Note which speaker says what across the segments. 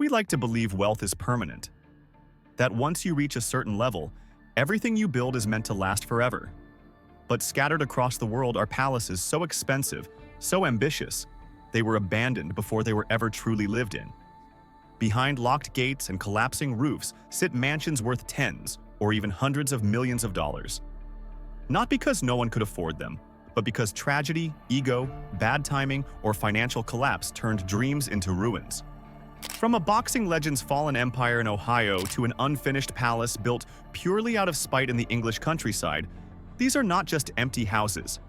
Speaker 1: We like to believe wealth is permanent, that once you reach a certain level, everything you build is meant to last forever. But scattered across the world are palaces so expensive, so ambitious, they were abandoned before they were ever truly lived in. Behind locked gates and collapsing roofs sit mansions worth tens or even hundreds of millions of dollars. Not because no one could afford them, but because tragedy, ego, bad timing, or financial collapse turned dreams into ruins. From a boxing legend's fallen empire in Ohio to an unfinished palace built purely out of spite in the English countryside, these are not just empty houses.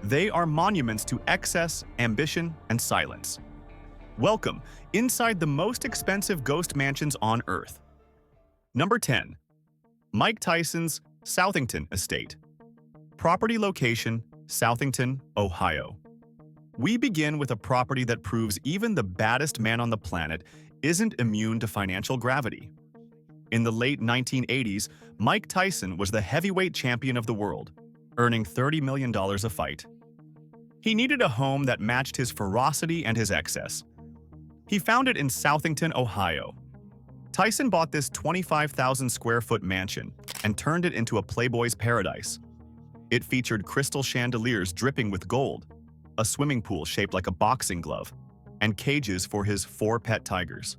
Speaker 1: They are monuments to excess, ambition, and silence. Welcome inside the most expensive ghost mansions on Earth. Number 10. Mike Tyson's Southington Estate. Property location, Southington, Ohio. We begin with a property that proves even the baddest man on the planet isn't immune to financial gravity. In the late 1980s, Mike Tyson was the heavyweight champion of the world, earning $30 million a fight. He needed a home that matched his ferocity and his excess. He found it in Southington, Ohio. Tyson bought this 25,000 square foot mansion and turned it into a playboy's paradise. It featured crystal chandeliers dripping with gold, a swimming pool shaped like a boxing glove, and cages for his 4 pet tigers.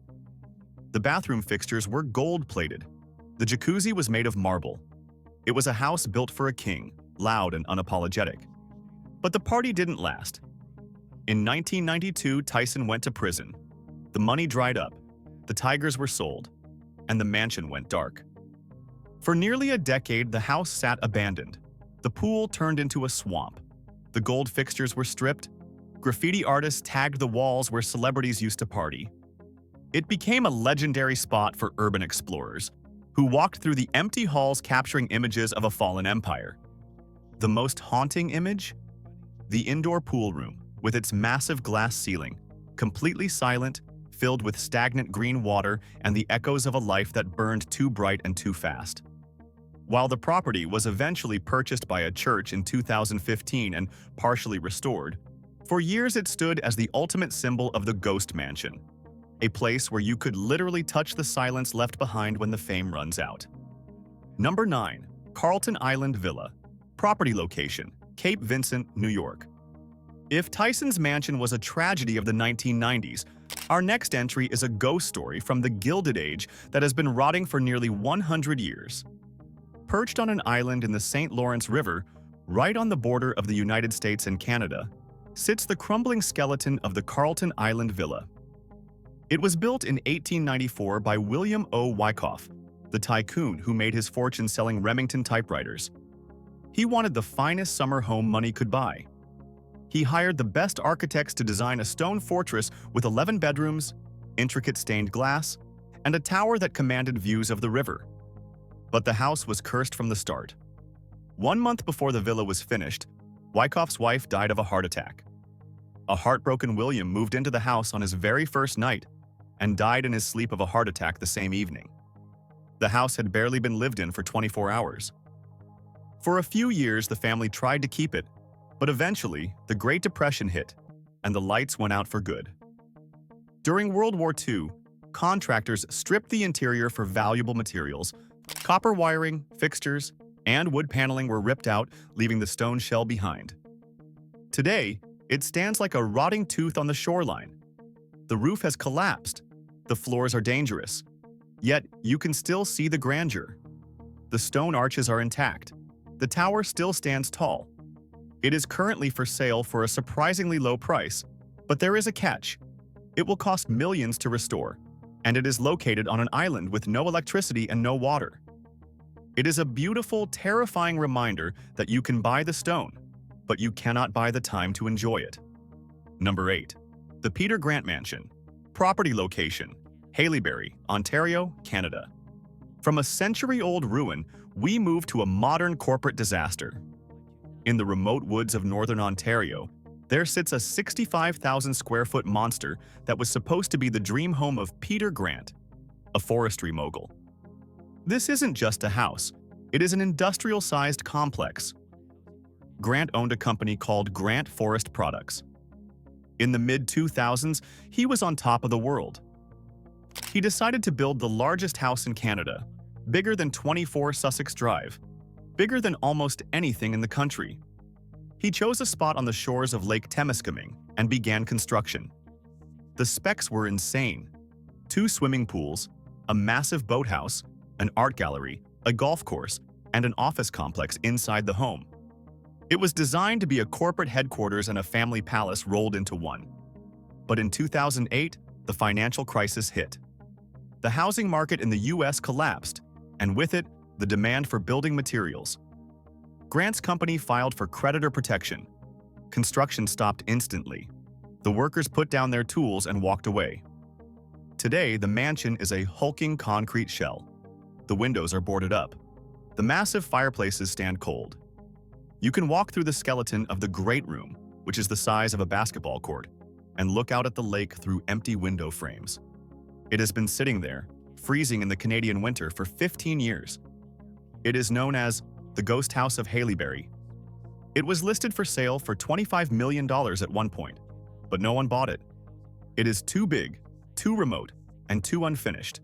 Speaker 1: The bathroom fixtures were gold-plated. The jacuzzi was made of marble. It was a house built for a king, loud and unapologetic. But the party didn't last. In 1992, Tyson went to prison. The money dried up, the tigers were sold, and the mansion went dark. For nearly a decade, the house sat abandoned. The pool turned into a swamp. The gold fixtures were stripped. Graffiti artists tagged the walls where celebrities used to party. It became a legendary spot for urban explorers who walked through the empty halls capturing images of a fallen empire. The most haunting image? The indoor pool room, with its massive glass ceiling, completely silent, filled with stagnant green water and the echoes of a life that burned too bright and too fast. While the property was eventually purchased by a church in 2015 and partially restored, for years it stood as the ultimate symbol of the ghost mansion, a place where you could literally touch the silence left behind when the fame runs out. Number 9. Carlton Island Villa. Property location, Cape Vincent, New York. If Tyson's mansion was a tragedy of the 1990s, our next entry is a ghost story from the Gilded Age that has been rotting for nearly 100 years. Perched on an island in the St. Lawrence River, right on the border of the United States and Canada, sits the crumbling skeleton of the Carlton Island Villa. It was built in 1894 by William O. Wyckoff, the tycoon who made his fortune selling Remington typewriters. He wanted the finest summer home money could buy. He hired the best architects to design a stone fortress with 11 bedrooms, intricate stained glass, and a tower that commanded views of the river. But the house was cursed from the start. 1 month before the villa was finished, Wyckoff's wife died of a heart attack. A heartbroken William moved into the house on his very first night and died in his sleep of a heart attack the same evening. The house had barely been lived in for 24 hours. For a few years, the family tried to keep it, but eventually, the Great Depression hit, and the lights went out for good. During World War II, contractors stripped the interior for valuable materials. Copper wiring, fixtures, and wood paneling were ripped out, leaving the stone shell behind. Today, it stands like a rotting tooth on the shoreline. The roof has collapsed. The floors are dangerous. Yet, you can still see the grandeur. The stone arches are intact. The tower still stands tall. It is currently for sale for a surprisingly low price, but there is a catch. It will cost millions to restore, and it is located on an island with no electricity and no water. It is a beautiful, terrifying reminder that you can buy the stone, but you cannot buy the time to enjoy it. Number 8. The Peter Grant Mansion. Property location, Haileybury, Ontario, Canada. From a century-old ruin, we move to a modern corporate disaster. In the remote woods of northern Ontario, there sits a 65,000 square foot monster that was supposed to be the dream home of Peter Grant, a forestry mogul. This isn't just a house, it is an industrial-sized complex. Grant owned a company called Grant Forest Products. In the mid-2000s, he was on top of the world. he decided to build the largest house in Canada, bigger than 24 Sussex Drive, bigger than almost anything in the country. He chose a spot on the shores of Lake Temiskaming and began construction. The specs were insane. 2 swimming pools, a massive boathouse, an art gallery, a golf course, and an office complex inside the home. It was designed to be a corporate headquarters and a family palace rolled into one. But in 2008, the financial crisis hit. The housing market in the US collapsed, and with it, the demand for building materials. Grant's company filed for creditor protection. Construction stopped instantly. The workers put down their tools and walked away. Today, the mansion is a hulking concrete shell. The windows are boarded up. The massive fireplaces stand cold. You can walk through the skeleton of the Great Room, which is the size of a basketball court, and look out at the lake through empty window frames. It has been sitting there, freezing in the Canadian winter for 15 years. It is known as the Ghost House of Haileybury. It was listed for sale for $25 million at one point, but no one bought it. It is too big, too remote, and too unfinished.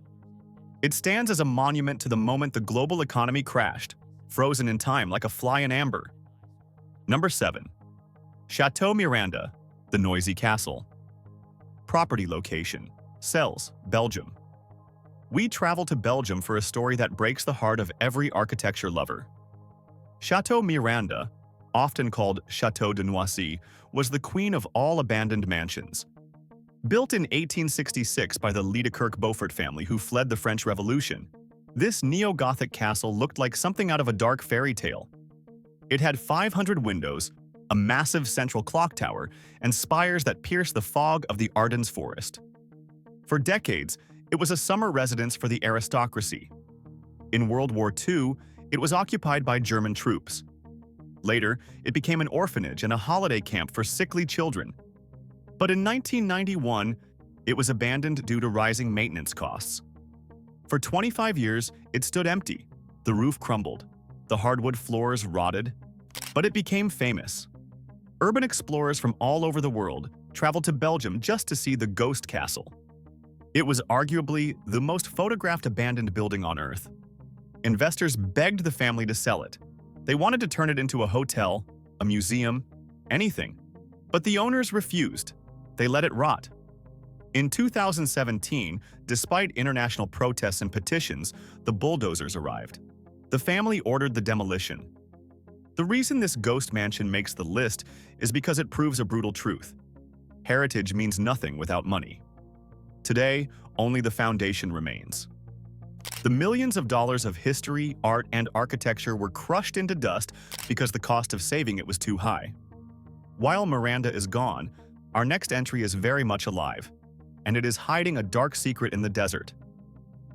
Speaker 1: It stands as a monument to the moment the global economy crashed, frozen in time like a fly in amber. Number 7. Chateau Miranda, the noisy castle. Property location: Celles, Belgium. We travel to Belgium for a story that breaks the heart of every architecture lover. Chateau Miranda, often called Chateau de Noisy, was the queen of all abandoned mansions. Built in 1866 by the Liedekerke-Beaufort family who fled the French Revolution, this neo-Gothic castle looked like something out of a dark fairy tale. It had 500 windows, a massive central clock tower, and spires that pierced the fog of the Ardennes forest. For decades, it was a summer residence for the aristocracy. In World War II, it was occupied by German troops. Later, it became an orphanage and a holiday camp for sickly children. But in 1991, it was abandoned due to rising maintenance costs. For 25 years, it stood empty. The roof crumbled. The hardwood floors rotted. But it became famous. Urban explorers from all over the world traveled to Belgium just to see the ghost castle. It was arguably the most photographed abandoned building on Earth. Investors begged the family to sell it. They wanted to turn it into a hotel, a museum, anything. But the owners refused. They let it rot. In 2017, despite international protests and petitions, the bulldozers arrived. The family ordered the demolition. The reason this ghost mansion makes the list is because it proves a brutal truth. Heritage means nothing without money. Today, only the foundation remains. The millions of dollars of history, art, and architecture were crushed into dust because the cost of saving it was too high. While Miranda is gone, our next entry is very much alive, and it is hiding a dark secret in the desert.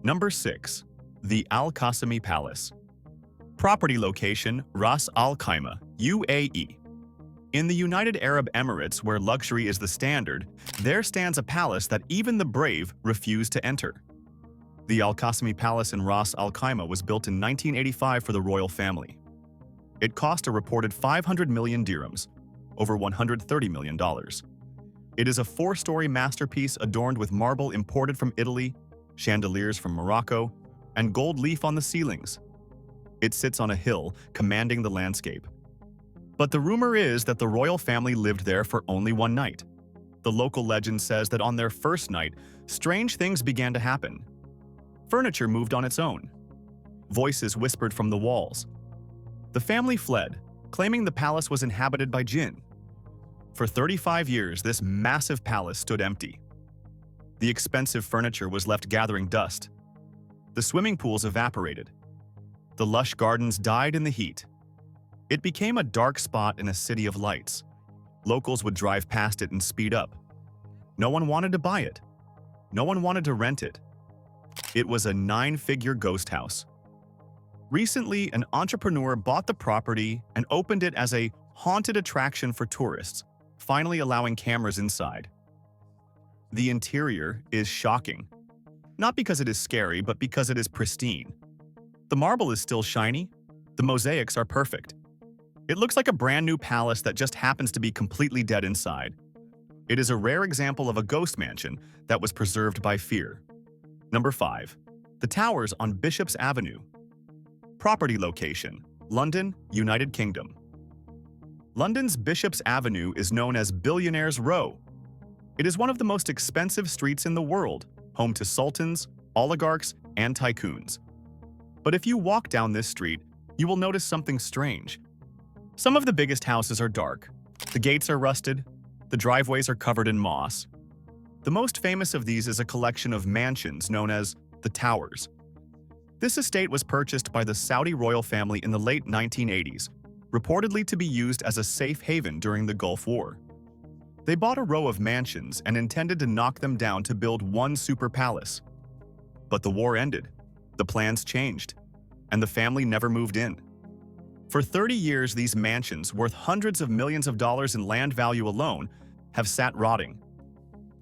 Speaker 1: Number 6. The Qassimi Palace. Property location: Ras Al Khaimah, UAE. In the United Arab Emirates, where luxury is the standard, there stands a palace that even the brave refuse to enter. The Qassimi Palace in Ras Al Khaimah was built in 1985 for the royal family. It cost a reported 500 million dirhams, over $130 million. It is a 4-story masterpiece adorned with marble imported from Italy, chandeliers from Morocco, and gold leaf on the ceilings. It sits on a hill, commanding the landscape. But the rumor is that the royal family lived there for only one night. The local legend says that on their first night, strange things began to happen. Furniture moved on its own. Voices whispered from the walls. The family fled, claiming the palace was inhabited by jinn. For 35 years, this massive palace stood empty. The expensive furniture was left gathering dust. The swimming pools evaporated. The lush gardens died in the heat. It became a dark spot in a city of lights. Locals would drive past it and speed up. No one wanted to buy it. No one wanted to rent it. It was a 9-figure ghost house. Recently, an entrepreneur bought the property and opened it as a haunted attraction for tourists, finally allowing cameras inside. The interior is shocking. Not because it is scary, but because it is pristine. The marble is still shiny. The mosaics are perfect. It looks like a brand new palace that just happens to be completely dead inside. It is a rare example of a ghost mansion that was preserved by fear. Number 5. The Towers on Bishop's Avenue. Property location: London, United Kingdom. London's Bishop's Avenue is known as Billionaire's Row. It is one of the most expensive streets in the world, home to sultans, oligarchs, and tycoons. But if you walk down this street, you will notice something strange. Some of the biggest houses are dark. The gates are rusted. The driveways are covered in moss. The most famous of these is a collection of mansions known as the Towers. This estate was purchased by the Saudi royal family in the late 1980s, reportedly to be used as a safe haven during the Gulf War. They bought a row of mansions and intended to knock them down to build one super palace. But the war ended, the plans changed, and the family never moved in. For 30 years, these mansions, worth hundreds of millions of dollars in land value alone, have sat rotting.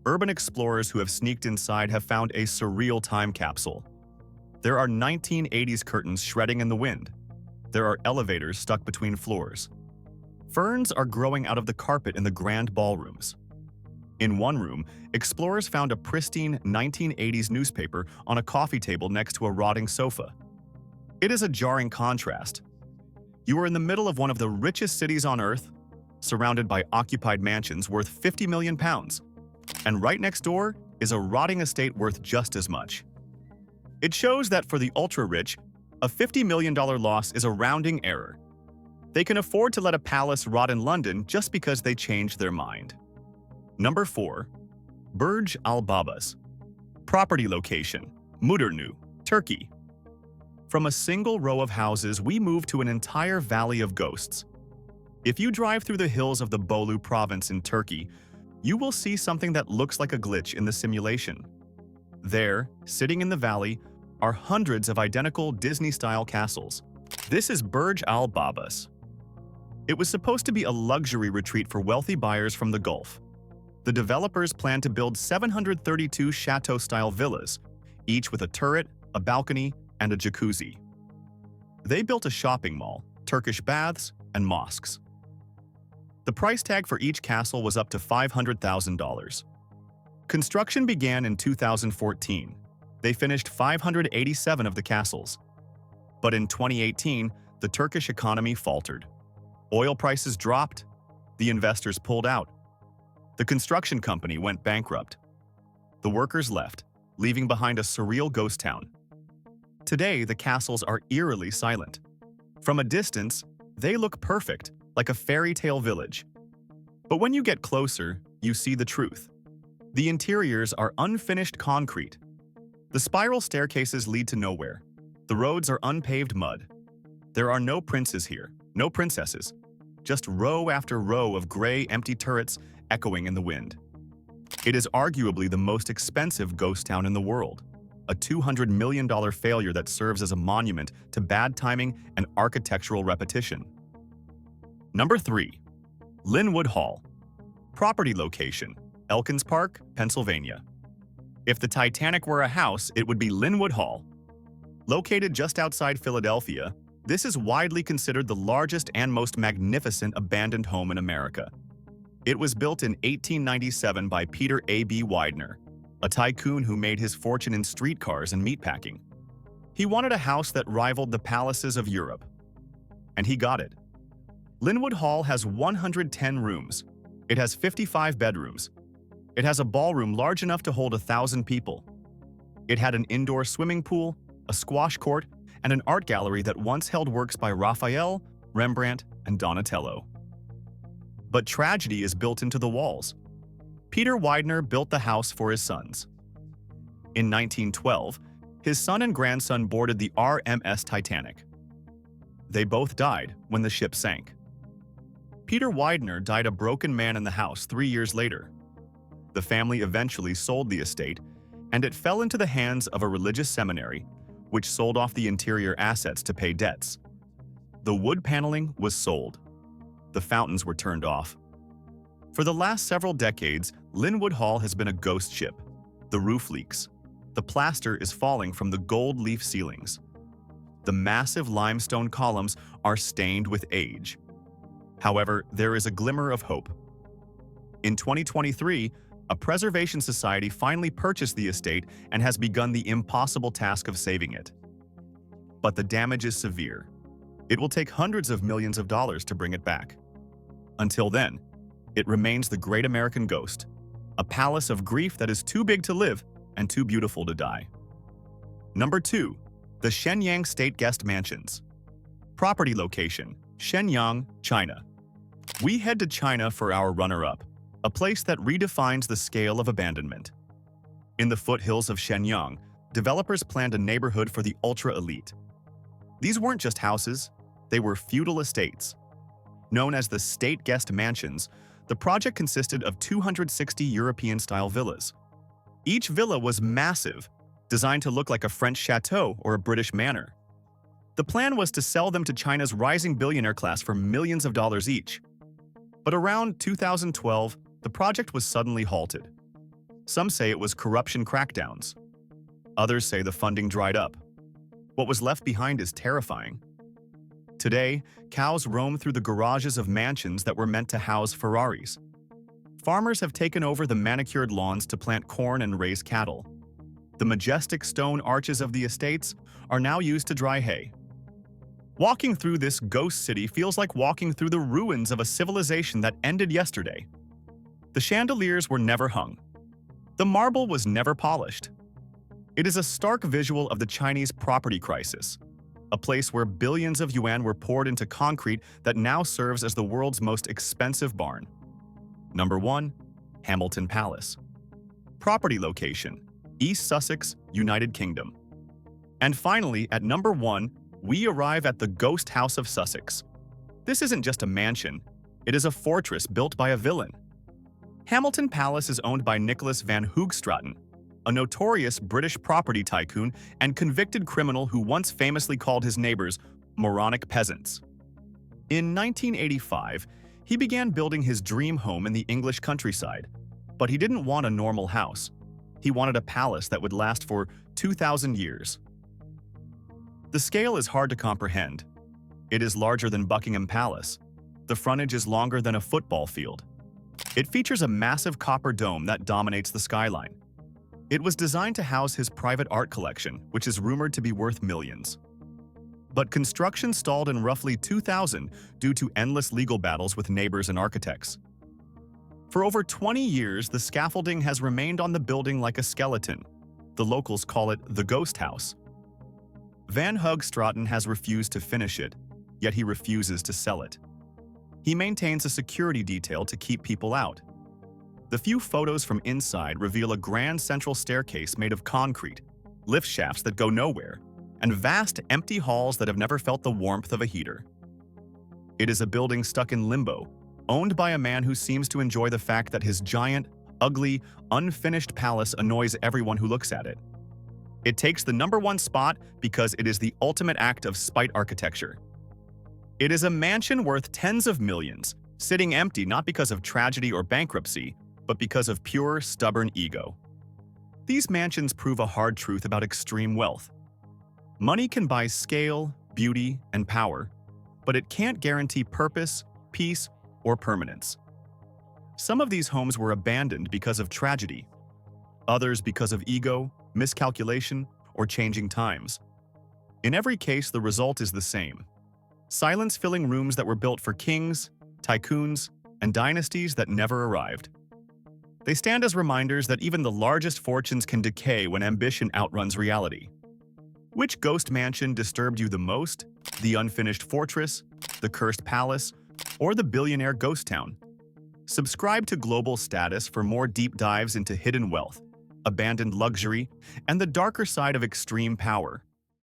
Speaker 1: Urban explorers who have sneaked inside have found a surreal time capsule. There are 1980s curtains shredding in the wind. There are elevators stuck between floors. Ferns are growing out of the carpet in the grand ballrooms. In one room, explorers found a pristine 1980s newspaper on a coffee table next to a rotting sofa. It is a jarring contrast. You are in the middle of one of the richest cities on Earth, surrounded by occupied mansions worth £50 million, and right next door is a rotting estate worth just as much. It shows that for the ultra-rich, a $50 million loss is a rounding error. They can afford to let a palace rot in London just because they changed their mind. Number 4. Burj Al Babas. Property location: Mudurnu, Turkey. From a single row of houses, we move to an entire valley of ghosts. If you drive through the hills of the Bolu province in Turkey, you will see something that looks like a glitch in the simulation. There, sitting in the valley, are hundreds of identical Disney-style castles. This is Burj Al Babas. It was supposed to be a luxury retreat for wealthy buyers from the Gulf. The developers plan to build 732 chateau-style villas, each with a turret, a balcony, and a jacuzzi. They built a shopping mall, Turkish baths, and mosques. The price tag for each castle was up to $500,000. Construction began in 2014. They finished 587 of the castles. But in 2018, the Turkish economy faltered. Oil prices dropped. The investors pulled out. The construction company went bankrupt. The workers left, leaving behind a surreal ghost town. Today, the castles are eerily silent. From a distance, they look perfect, like a fairy tale village. But when you get closer, you see the truth. The interiors are unfinished concrete. The spiral staircases lead to nowhere. The roads are unpaved mud. There are no princes here, no princesses, just row after row of gray, empty turrets echoing in the wind. It is arguably the most expensive ghost town in the world, a $200 million failure that serves as a monument to bad timing and architectural repetition. Number 3. Lynwood Hall. Property location: Elkins Park, Pennsylvania. If the Titanic were a house, it would be Lynwood Hall. Located just outside Philadelphia, this is widely considered the largest and most magnificent abandoned home in America. It was built in 1897 by Peter A.B. Widener, a tycoon who made his fortune in streetcars and meatpacking. He wanted a house that rivaled the palaces of Europe. And he got it. Lynwood Hall has 110 rooms. It has 55 bedrooms. It has a ballroom large enough to hold 1,000 people. It had an indoor swimming pool, a squash court, and an art gallery that once held works by Raphael, Rembrandt, and Donatello. But tragedy is built into the walls. Peter Widener built the house for his sons. In 1912, his son and grandson boarded the RMS Titanic. They both died when the ship sank. Peter Widener died a broken man in the house 3 years later. The family eventually sold the estate, and it fell into the hands of a religious seminary, which sold off the interior assets to pay debts. The wood paneling was sold. The fountains were turned off. For the last several decades, Lynwood Hall has been a ghost ship. The roof leaks. The plaster is falling from the gold leaf ceilings. The massive limestone columns are stained with age. However, there is a glimmer of hope. In 2023, A preservation society finally purchased the estate and has begun the impossible task of saving it. But the damage is severe. It will take hundreds of millions of dollars to bring it back. Until then, it remains the great American ghost, a palace of grief that is too big to live and too beautiful to die. Number 2. The Shenyang State Guest Mansions. Property location: Shenyang, China. We head to China for our runner-up, a place that redefines the scale of abandonment. In the foothills of Shenyang, developers planned a neighborhood for the ultra-elite. These weren't just houses, they were feudal estates. Known as the State Guest Mansions, the project consisted of 260 European-style villas. Each villa was massive, designed to look like a French chateau or a British manor. The plan was to sell them to China's rising billionaire class for millions of dollars each. But around 2012, the project was suddenly halted. Some say it was corruption crackdowns. Others say the funding dried up. What was left behind is terrifying. Today, cows roam through the garages of mansions that were meant to house Ferraris. Farmers have taken over the manicured lawns to plant corn and raise cattle. The majestic stone arches of the estates are now used to dry hay. Walking through this ghost city feels like walking through the ruins of a civilization that ended yesterday. The chandeliers were never hung. The marble was never polished. It is a stark visual of the Chinese property crisis, a place where billions of yuan were poured into concrete that now serves as the world's most expensive barn. Number 1. Hamilton Palace. Property location: East Sussex, United Kingdom. And finally, at number 1, we arrive at the Ghost House of Sussex. This isn't just a mansion, it is a fortress built by a villain. Hamilton Palace is owned by Nicholas van Hoogstraten, a notorious British property tycoon and convicted criminal who once famously called his neighbors moronic peasants. In 1985, he began building his dream home in the English countryside, but he didn't want a normal house. He wanted a palace that would last for 2,000 years. The scale is hard to comprehend. It is larger than Buckingham Palace. The frontage is longer than a football field. It features a massive copper dome that dominates the skyline. It was designed to house his private art collection, which is rumored to be worth millions. But construction stalled in roughly 2000 due to endless legal battles with neighbors and architects. For over 20 years, the scaffolding has remained on the building like a skeleton. The locals call it the Ghost House. Van Hoogstraten has refused to finish it, yet he refuses to sell it. He maintains a security detail to keep people out. The few photos from inside reveal a grand central staircase made of concrete, lift shafts that go nowhere, and vast empty halls that have never felt the warmth of a heater. It is a building stuck in limbo, owned by a man who seems to enjoy the fact that his giant, ugly, unfinished palace annoys everyone who looks at it. It takes the number 1 spot because it is the ultimate act of spite architecture. It is a mansion worth tens of millions, sitting empty not because of tragedy or bankruptcy, but because of pure, stubborn ego. These mansions prove a hard truth about extreme wealth. Money can buy scale, beauty, and power, but it can't guarantee purpose, peace, or permanence. Some of these homes were abandoned because of tragedy, others because of ego, miscalculation, or changing times. In every case, the result is the same: silence-filling rooms that were built for kings, tycoons, and dynasties that never arrived. They stand as reminders that even the largest fortunes can decay when ambition outruns reality. Which ghost mansion disturbed you the most? The unfinished fortress, the cursed palace, or the billionaire ghost town? Subscribe to Global Status for more deep dives into hidden wealth, abandoned luxury, and the darker side of extreme power.